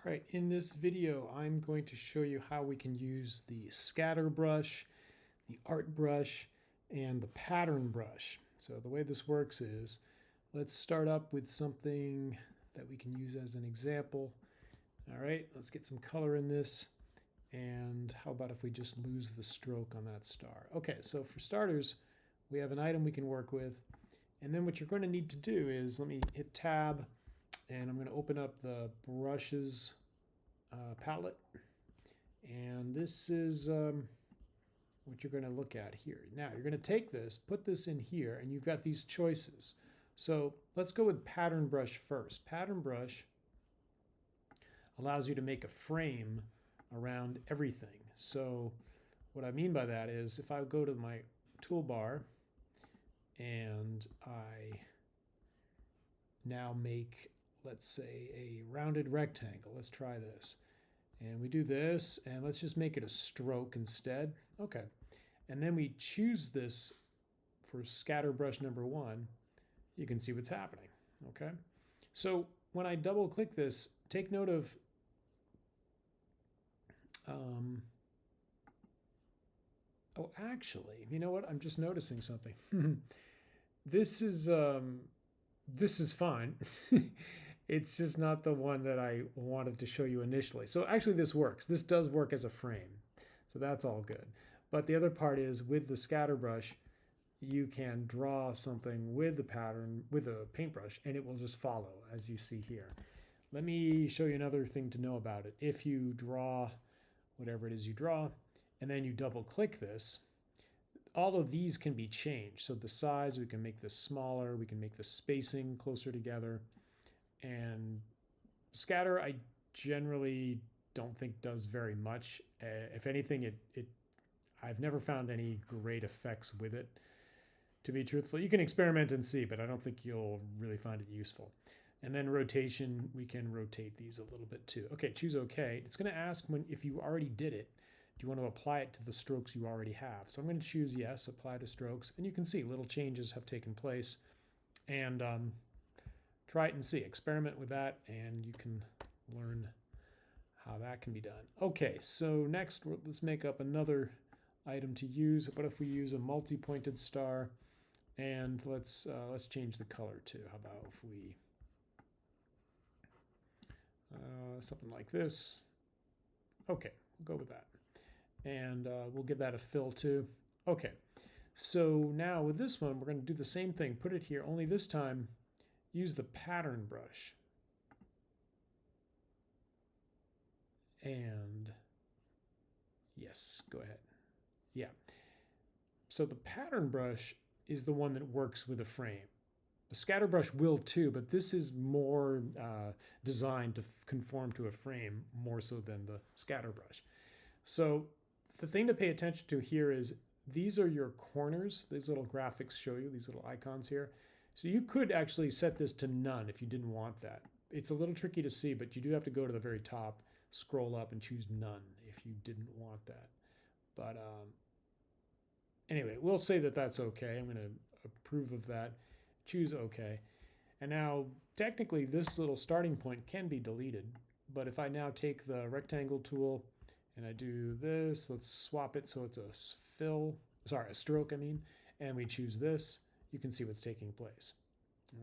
All right, in this video, I'm going to show you how we can use the scatter brush, the art brush, and the pattern brush. So the way this works is, let's start up with something that we can use as an example. All right, let's get some color in this. And how about if we just lose the stroke on that star? Okay, so for starters, we have an item we can work with. And then what you're going to need to do is, let me hit tab, and I'm going to open up the brushes palette. And this is what you're going to look at here. Now you're going to take this, put this in here, and you've got these choices. So let's go with pattern brush first. Pattern brush allows you to make a frame around everything. So what I mean by that is if I go to my toolbar and I now make, let's say, a rounded rectangle. Let's try this. And we do this, and let's just make it a stroke instead. Okay. And then we choose this for scatter brush number 1. You can see what's happening. Okay. So when I double click this, take note of oh, actually, you know what? I'm just noticing something. This is fine. It's just not the one that I wanted to show you initially. So actually this works. This does work as a frame. So that's all good. But the other part is with the scatter brush, you can draw something with the pattern, with a paintbrush, and it will just follow as you see here. Let me show you another thing to know about it. If you draw whatever it is you draw, and then you double click this, all of these can be changed. So the size, we can make this smaller, we can make the spacing closer together. And scatter, I generally don't think does very much. If anything, I've never found any great effects with it. To be truthful, you can experiment and see, but I don't think you'll really find it useful. And then rotation, we can rotate these a little bit too. Okay, choose OK. It's going to ask if you already did it, do you want to apply it to the strokes you already have? So I'm going to choose yes, apply to strokes. And you can see little changes have taken place. And try it and see. Experiment with that, and you can learn how that can be done. Okay, so next, let's make up another item to use. What if we use a multi-pointed star? And let's change the color too. How about if we something like this? Okay, we'll go with that. And we'll give that a fill too. Okay, so now with this one, we're going to do the same thing. Put it here, only this time use the pattern brush. And yes, go ahead. Yeah. So the pattern brush is the one that works with a frame. The scatter brush will too, but this is more designed to conform to a frame more so than the scatter brush. So the thing to pay attention to here is these are your corners. These little graphics show you, these little icons here. So you could actually set this to none if you didn't want that. It's a little tricky to see, but you do have to go to the very top, scroll up, and choose none if you didn't want that. But anyway, we'll say that that's okay. I'm going to approve of that. Choose OK. And now, technically, this little starting point can be deleted. But if I now take the rectangle tool and I do this, let's swap it so it's a stroke, and we choose this, you can see what's taking place.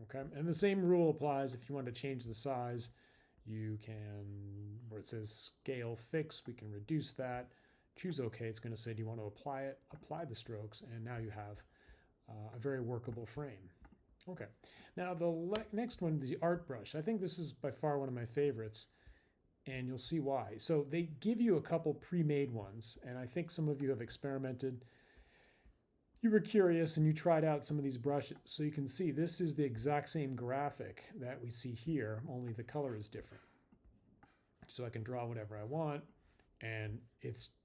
Okay, and the same rule applies if you want to change the size. You can, where it says scale fix, we can reduce that. Choose OK. It's going to say, do you want to apply it? Apply the strokes, and now you have a very workable frame. Okay, now the next one, the art brush. I think this is by far one of my favorites, and you'll see why. So they give you a couple pre-made ones, and I think some of you have experimented. You were curious and you tried out some of these brushes. So you can see this is the exact same graphic that we see here, only the color is different. So I can draw whatever I want, and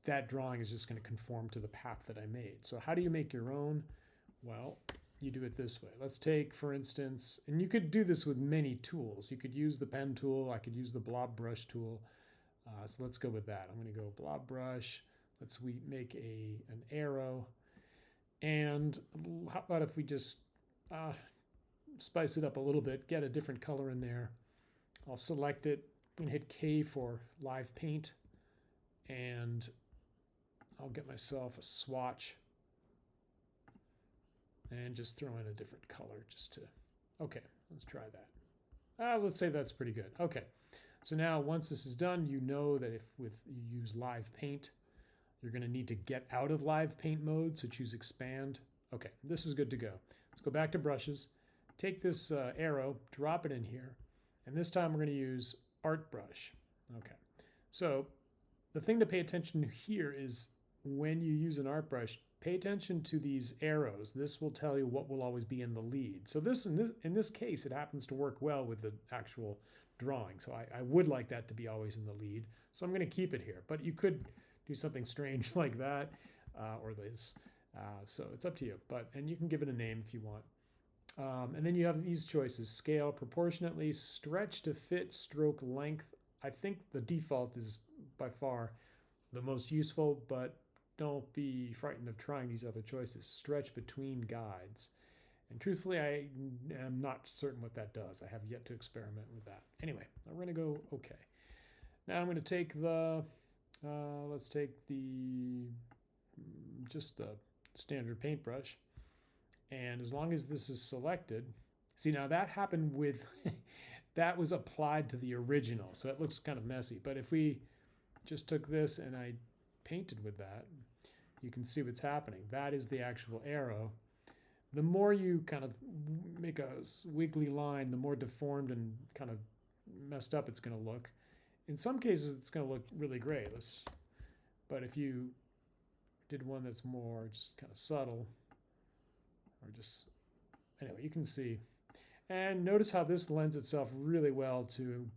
that drawing is just going to conform to the path that I made. So how do you make your own? Well, you do it this way. Let's take, for instance, and you could do this with many tools. You could use the pen tool. I could use the blob brush tool. So let's go with that. I'm going to go blob brush. Let's make an arrow. And how about if we just spice it up a little bit, get a different color in there. I'll select it, I'm gonna hit K for live paint, and I'll get myself a swatch and just throw in a different color just to, okay, let's try that. Let's say that's pretty good. Okay, so now once this is done, you know that if you use live paint, you're gonna need to get out of live paint mode, so choose expand. Okay, this is good to go. Let's go back to brushes, take this arrow, drop it in here, and this time we're gonna use art brush. Okay, so the thing to pay attention to here is when you use an art brush, pay attention to these arrows. This will tell you what will always be in the lead. So in this case, it happens to work well with the actual drawing. So I would like that to be always in the lead. So I'm going to keep it here. But you could do something strange like that or this. So it's up to you. And you can give it a name if you want. And then you have these choices: scale proportionately, stretch to fit stroke length. I think the default is by far the most useful, but don't be frightened of trying these other choices. Stretch between guides. And truthfully, I am not certain what that does. I have yet to experiment with that. Anyway, we're going to go okay. Now I'm going to take the, let's take the, just the standard paintbrush. And as long as this is selected, see now that happened with, that was applied to the original. So it looks kind of messy. But if we just took this and I painted with that, you can see what's happening. That is the actual arrow. The more you kind of make a wiggly line, the more deformed and kind of messed up it's going to look. In some cases, it's going to look really great. But if you did one that's more just kind of subtle, or just, anyway, you can see. And notice how this lends itself really well to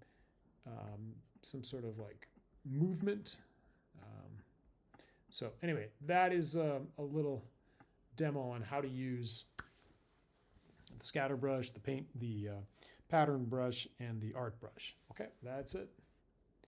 some sort of like movement. So anyway, that is a little demo on how to use the scatter brush, the paint, the pattern brush, and the art brush. Okay, that's it.